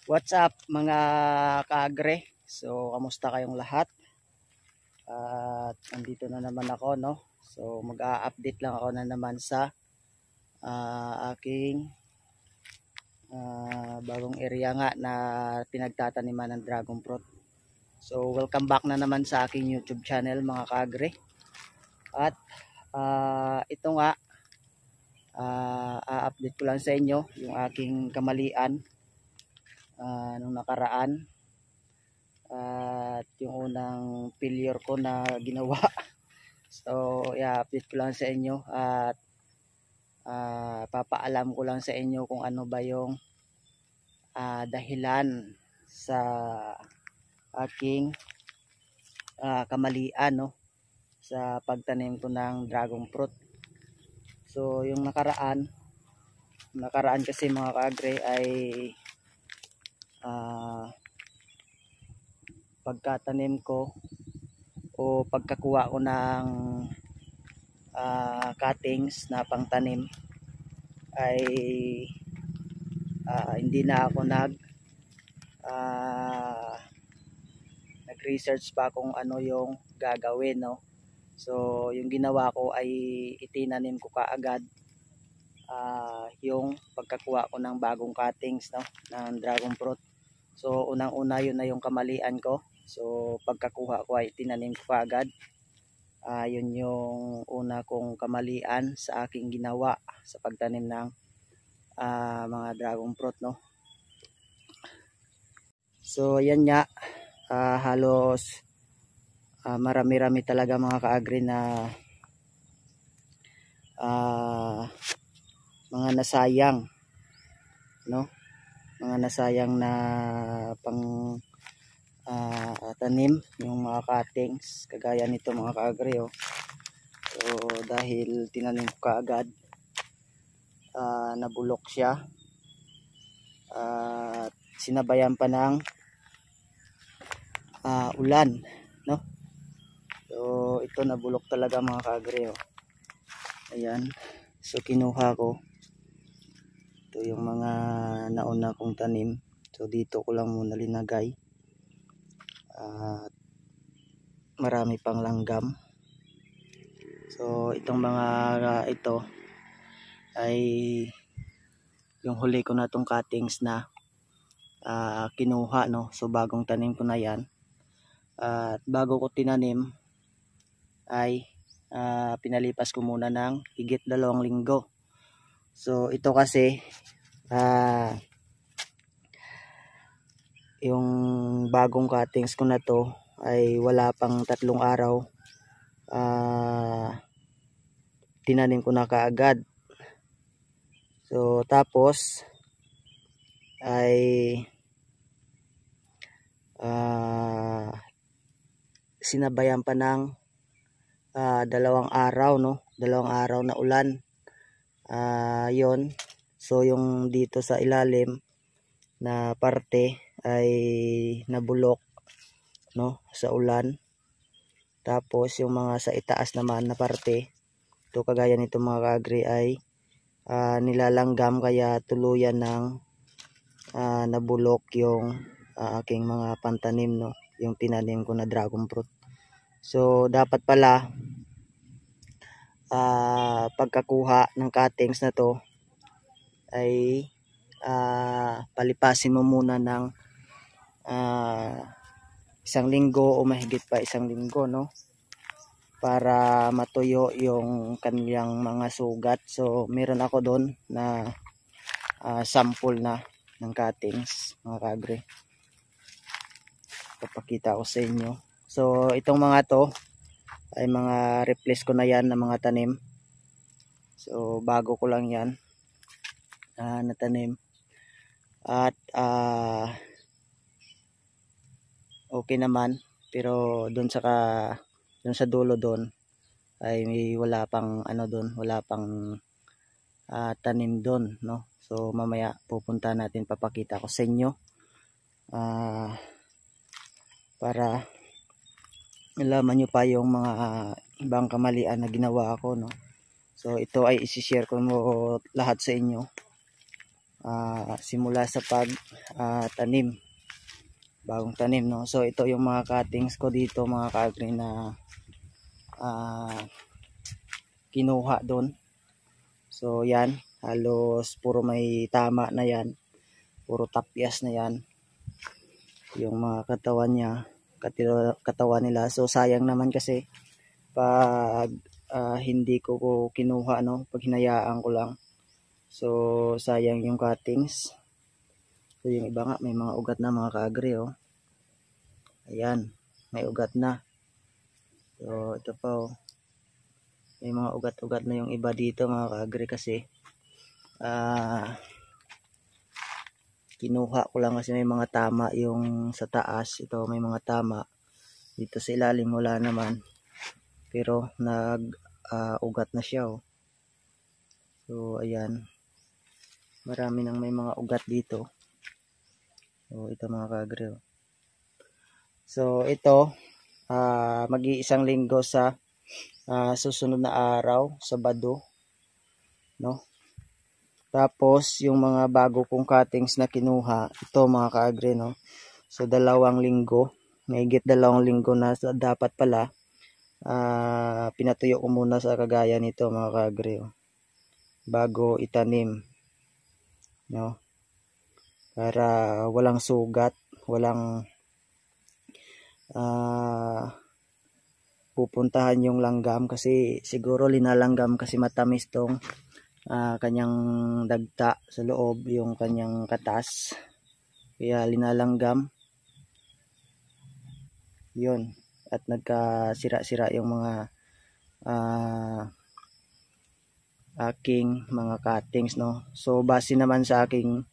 What's up mga kaagre? So, kamusta kayong lahat? At nandito na naman ako, no? So, mag-a-update lang ako na naman sa aking bagong area nga na pinagtataniman ng dragon fruit. So, welcome back na naman sa aking YouTube channel mga kaagre. At ito nga, a-update ko lang sa inyo yung aking kamalian nung nakaraan. At yung unang failure ko na ginawa. So, i-update ko lang sa inyo at papaalam ko lang sa inyo kung ano ba yung dahilan sa aking kamalian, no, sa pagtanim ko ng dragon fruit. So, yung nakaraan kasi mga kaagre ay pagkatanim ko o pagkakuha ko ng cuttings na pangtanim ay hindi na ako nag-research pa kung ano yung gagawin, no. So yung ginawa ko ay itinanim ko kaagad yung pagkakuha ko ng bagong cuttings, no, ng dragon fruit. So unang-una yun na yung kamalian ko. So pagkakuha ko ay tinanim ko kaagad. Yun yung una kong kamalian sa aking ginawa sa pagtanim ng mga dragon fruit, no. So yan nga, halos marami-rami talaga mga kaagri na mga nasayang, no, mga nasayang na pang tanim yung mga cuttings kagaya nito mga kaagri, oh. So dahil tinanim ko kaagad, nabulok siya at sinabayan pa ng ulan, no. So ito nabulok talaga mga kaagri, oh. Ayan, so kinuha ko ito yung mga nauna kong tanim. So dito ko lang muna linagay at marami pang langgam. So itong mga ito ay yung huli ko na tong cuttings na kinuha, no. So bagong tanim ko na yan. At bago ko tinanim ay pinalipas ko muna ng higit 2 linggo. So ito kasi yung bagong cuttings ko na to ay wala pang 3 araw, tinanim ko na kaagad. So tapos ay sinabayan pa ng 2 araw, no, 2 araw na ulan. Yon. So yung dito sa ilalim na parte ay nabulok, no, sa ulan. Tapos yung mga sa itaas naman na parte, to kagaya nito mga kaagri, ay nilalanggam kaya tuluyan ng nabulok yung aking mga pantanim, no, yung tinanim ko na dragon fruit. So dapat pala pagkakuha ng cuttings na to ay palipasin mo muna ng 1 linggo o mahigit pa 1 linggo, no, para matuyo yung kanilang mga sugat. So meron ako doon na sample na ng cuttings mga kaagre, papakita ko sa inyo. So itong mga to ay mga replace ko na yan ng mga tanim. So bago ko lang yan natanim at okay naman, pero doon sa dulo doon ay may wala pang wala pang tanim doon, no. So mamaya pupunta natin, papakita ko sa inyo para malaman nyo pa yung mga ibang kamalian na ginawa ako, no. So ito ay isi-share ko mo lahat sa inyo simula sa pag tanim, bagong tanim, no. So ito yung mga cuttings ko dito mga ka-agri na kinuha doon. So yan, halos puro may tama na yan, puro tapyas na yan yung mga katawan nila. So sayang naman kasi pag hindi ko kinuha, no, pag hinayaan ko lang, so sayang yung cuttings. So yung iba nga may mga ugat na mga ka-agri, oh. Ayan, may ugat na. So ito pa, oh. May mga ugat-ugat na yung iba dito mga ka-agri kasi kinuha ko lang kasi may mga tama yung sa taas. Ito may mga tama, dito sa ilalim wala naman, pero ugat na siya, oh. So ayan, marami nang may mga ugat dito. So ito mga ka-agri, oh. So ito mag-iisang linggo sa susunod na araw, Sabado, no. Tapos yung mga bago kong cuttings na kinuha, ito mga ka-agri, no. So 2 linggo, mahigit 2 linggo na dapat pala pinatuyo ko muna sa kagaya nito mga ka-agri, oh, bago itanim, no, para walang sugat, walang pupuntahan yung langgam, kasi siguro linalanggam kasi matamis tong kanyang dagta sa loob, yung kanyang katas, kaya linalanggam yun, at nagkasira-sira yung mga aking mga cuttings, no. So base naman sa aking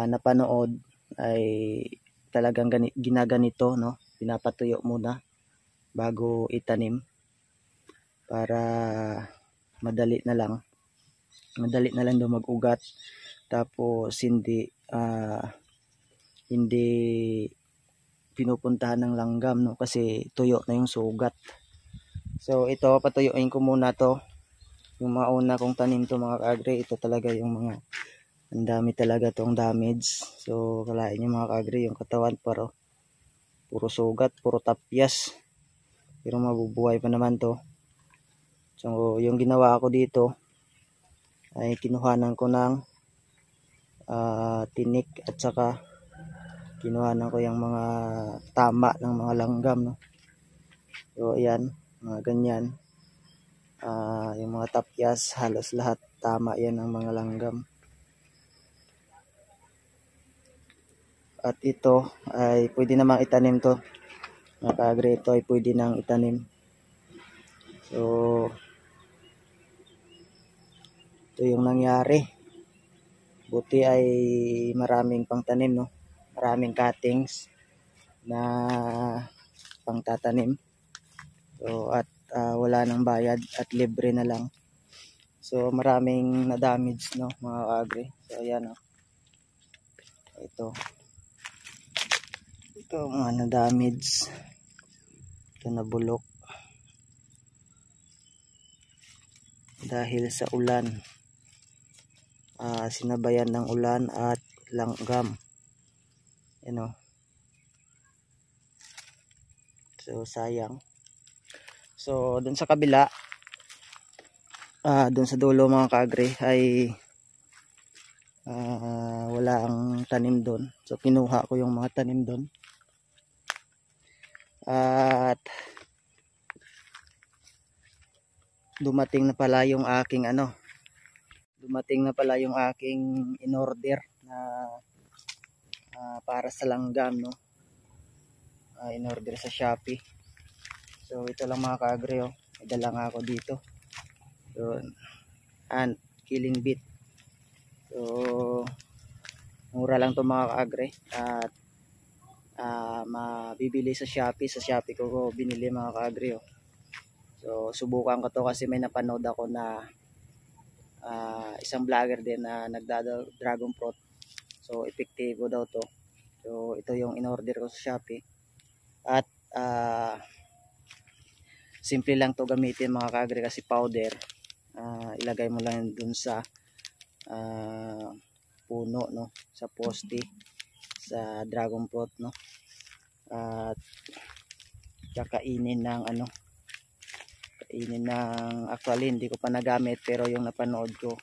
napanood ay talagang ginaganito, no, pinapatuyo muna bago itanim para madali na lang daw mag-ugat, tapos hindi pinupuntahan ng langgam, no, kasi tuyo na yung sugat. So ito, patuyuin ko muna to, yung mga una kong tanim to mga ka-agri. Ito talaga yung mga ang dami talaga tong damage. So kalain nyo mga ka-agri, yung katawan puro sugat, puro tapyas, pero mabubuhay pa naman to. So yung ginawa ko dito ay kinuhanan ko ng tinik, at saka kinuhanan ko yung mga tama ng mga langgam, no. So ayan, mga ganyan, yung mga tapyas halos lahat tama yan ng mga langgam. At ito ay pwede namang itanim to mga ka-agri, ito ay pwede nang itanim. So ito yung nangyari, buti ay maraming pang tanim, no, maraming cuttings na pang tatanim. So at wala nang bayad at libre na lang. So maraming na damage, no mga ka-agri. So ayan, oh. Ito mga na damage, ito na bulok dahil sa ulan, sinabayan ng ulan at langgam, you. So sayang. So dun sa kabila, dun sa dulo mga ka-agri ay wala ang tanim doon. So kinuha ko yung mga tanim doon. At dumating na pala yung aking in-order na para sa langgam, no. In-order sa Shopee. So ito lang mga ka-agri, oh. May dala nga ako dito. So and killing bit. So mura lang to mga ka-agri, at mabibili sa Shopee. Sa Shopee ko binili mga ka-agri, oh. So subukan ko to kasi may napanood ako na isang vlogger din na nagda-dragon fruit. So epektibo daw to. So ito yung in-order ko sa Shopee. At simple lang to gamitin mga ka-agri kasi powder. Ilagay mo lang dun sa puno, no, sa poste, sa dragon fruit, no. At kakainin ng actually hindi ko pa nagamit, pero yung napanood ko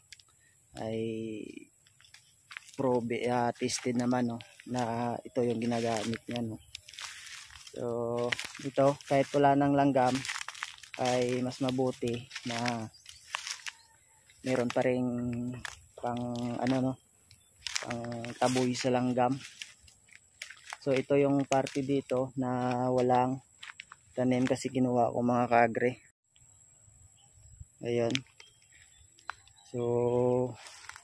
ay tested naman, no, na ito yung ginagamit niya, no. So ito, kahit wala ng langgam, ay mas mabuti na meron pa ring pang no, pang taboy sa langgam. So ito yung parte dito na walang tanim kasi kinuha ko, mga kaagre. Ayan. So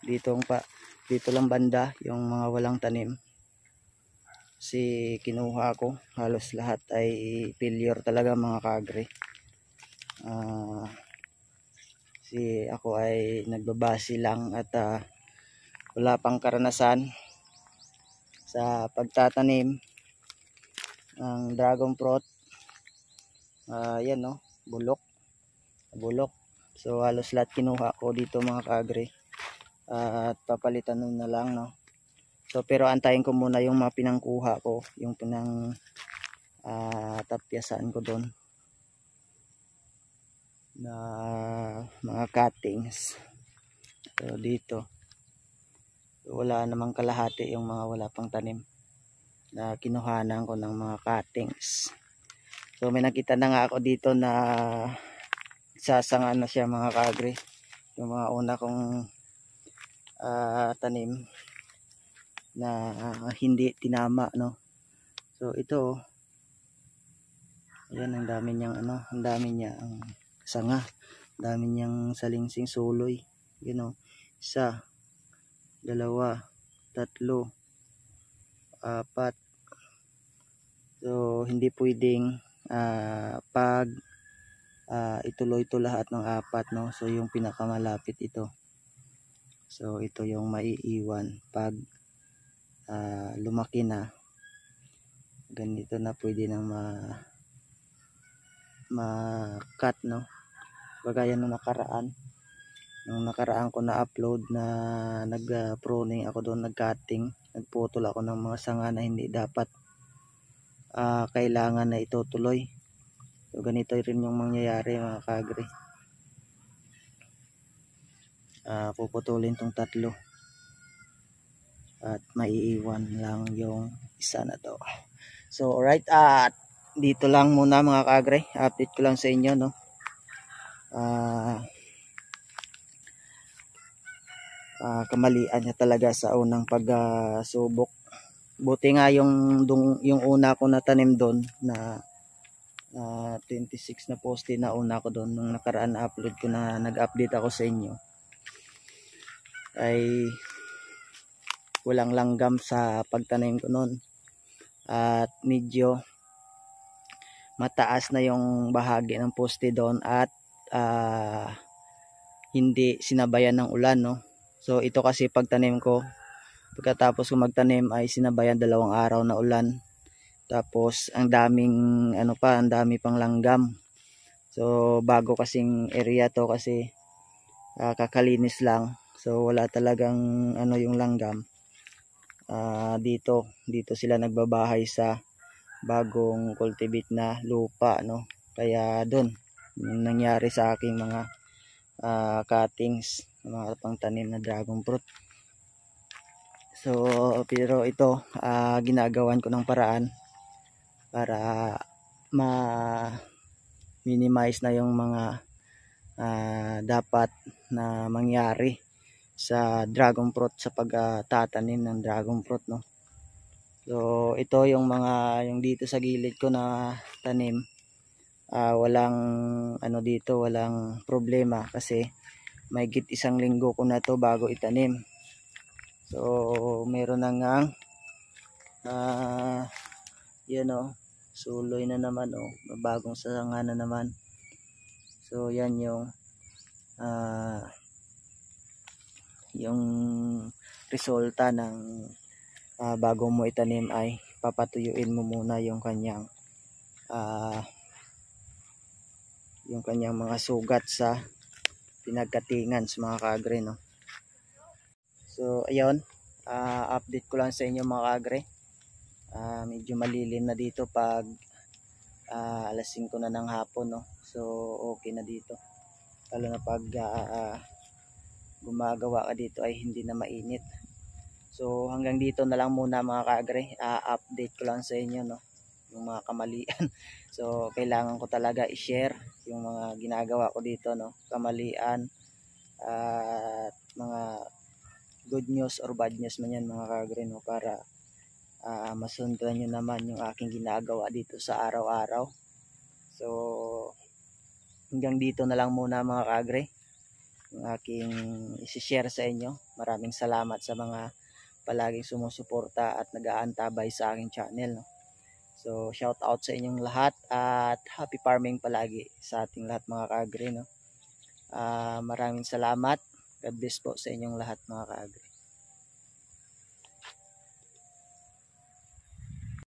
dito lang banda yung mga walang tanim. Kasi kinuha ko, halos lahat ay failure talaga, mga kaagre. Si ako ay nagbabase lang at wala pang karanasan sa pagtatanim ng dragon fruit. Yan, no, bulok. So halos lahat kinuha ko dito, mga kaagre, at papalitan na lang, no. So pero antayin ko muna yung mga pinangkuha ko, yung tapyasan ko doon na mga cuttings. So dito wala namang kalahati yung mga wala pang tanim na kinuhanan ko ng mga cuttings. So may nakita na nga ako dito na sasanga na siya, mga kaagre, yung mga una kong tanim na hindi tinama, no. So ito, ayan, ang dami niyang ang dami niya ang sanga, ang dami niyang salingsing suloy, you know. 1, 2, 3, 4. So hindi pwedeng pag ituloy ito lahat ng 4, no. So yung pinakamalapit ito. So ito yung maiiwan pag lumaki na ganito na, pwede nang ma-cut, no. Kagaya nung nakaraan ko na upload na nag-pruning ako doon, nag-cutting, nagputol ako ng mga sanga na hindi dapat kailangan na itutuloy. So ganito rin yung mangyayari, mga kaagre. Puputulin tong 3 at maiiwan lang yung isa na to. So alright, at dito lang muna, mga kaagre, update ko lang sa inyo, no. Kamalian niya talaga sa unang pagsubok. Buti nga yung una ko na tanim doon na 26 na poste na una ko doon nung nakaraan na upload ko, na nag-update ako sa inyo, ay walang langgam sa pagtanim ko noon, at medyo mataas na yung bahagi ng poste doon, at hindi sinabayan ng ulan, no. So ito kasi pagtanim ko, pagkatapos ko magtanim ay sinabayan 2 araw na ulan, tapos ang daming ang dami pang langgam. So bago kasing area to, kasi kakalinis lang, so wala talagang yung langgam. Dito sila nagbabahay sa bagong cultivate na lupa, no. Kaya doon yung nangyari sa aking mga cuttings, mga pangtanim na dragon fruit. So pero ito, ginagawan ko ng paraan para ma-minimize na yung mga dapat na mangyari sa dragon fruit, sa pagtatanim ng dragon fruit, no. So ito yung dito sa gilid ko na tanim, walang dito, walang problema, kasi mahigit 1 linggo ko na to bago itanim. So meron na nga yan, suloy na naman, bagong sanga na naman. So yan yung resulta ng bago mo itanim, ay papatuyuin mo muna yung kanyang mga sugat sa pinagkatingan, sa mga kaagre, no. So ayun, update ko lang sa inyo mga kaagre. Medyo malilim na dito pag alas 5 na ng hapon, no? So okay na dito, lalo na pag gumagawa ka dito ay hindi na mainit. So hanggang dito na lang muna mga kaagre. Update ko lang sa inyo, no, yung mga kamalian. So kailangan ko talaga i-share yung mga ginagawa ko dito, no, kamalian at mga good news or bad news man yan mga kaagre, no, para masundan nyo naman yung aking ginagawa dito sa araw-araw. So hanggang dito na lang muna mga kaagre yung aking isi-share sa inyo. Maraming salamat sa mga palaging sumusuporta at nag-aantabay sa aking channel, no? So shout out sa inyong lahat at happy farming palagi sa ating lahat mga kaagre, no? Maraming salamat. God bless po sa inyong lahat mga kaagre.